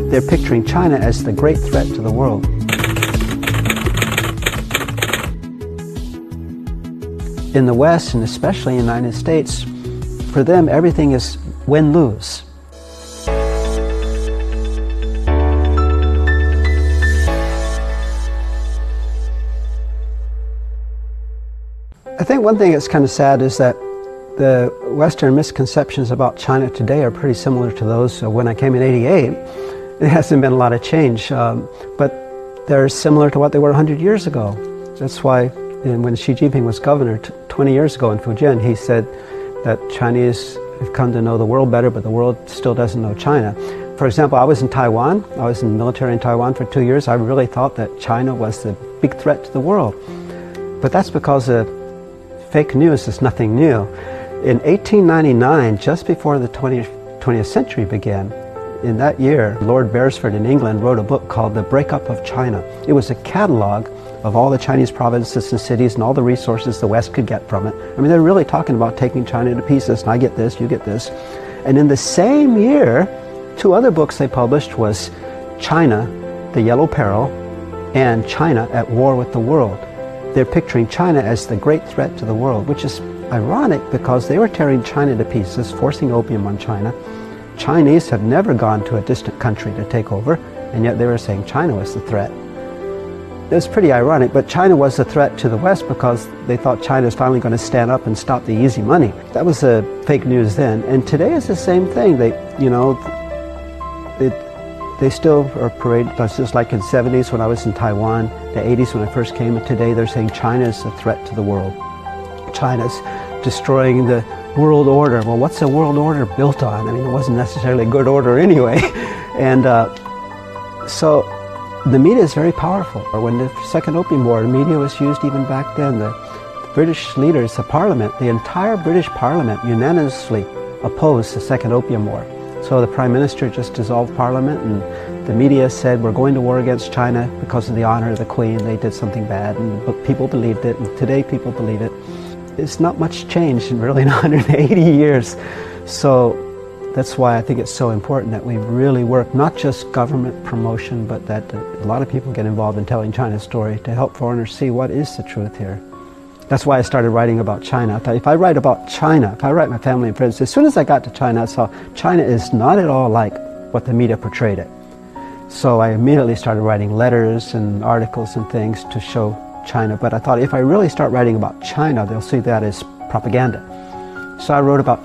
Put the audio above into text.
They're picturing China as the great threat to the world. In the West, and especially in the United States, for them everything is win-lose. I think one thing that's kind of sad is that the Western misconceptions about China today are pretty similar to those when I came in '88. There hasn't been a lot of change, but they're similar to what they were 100 years ago. That's why when Xi Jinping was governor 20 years ago in Fujian, he said that Chinese have come to know the world better, but the world still doesn't know China. For example, I was in Taiwan. I was in the military in Taiwan for 2 years. I really thought that China was the big threat to the world. But that's because fake news is nothing new. In 1899, just before the 20th century began, in that year, Lord Beresford in England wrote a book called The Breakup of China. It was a catalog of all the Chinese provinces and cities and all the resources the West could get from it. I mean, they're really talking about taking China to pieces, and I get this, you get this. And in the same year, two other books they published was China, the Yellow Peril, and China at War with the World. They're picturing China as the great threat to the world, which is ironic because they were tearing China to pieces, forcing opium on China. Chinese have never gone to a distant country to take over, and yet they were saying China was the threat. It's pretty ironic, but China was a threat to the West because they thought China is finally going to stand up and stop the easy money. That was fake news then, and today is the same thing. They still are paraded, just like in the 70s when I was in Taiwan, the 80s when I first came, and today they're saying China is a threat to the world. China's destroying the world order. Well, what's the world order built on? I mean, it wasn't necessarily a good order anyway. And so the media is very powerful. When the Second Opium War, the media was used even back then. The British leaders, the Parliament, the entire British Parliament unanimously opposed the Second Opium War. So the Prime Minister just dissolved Parliament, and the media said we're going to war against China because of the honor of the Queen. They did something bad, and people believed it, and today people believe it. It's not much changed in really 180 years. So that's why I think it's so important that we really work, not just government promotion, but that a lot of people get involved in telling China's story to help foreigners see what is the truth here. That's why I started writing about China. I thought if I write about China, if I write my family and friends, as soon as I got to China, I saw China is not at all like what the media portrayed it. So I immediately started writing letters and articles and things to show China. But I thought if I really start writing about China, they'll see that as propaganda. So I wrote about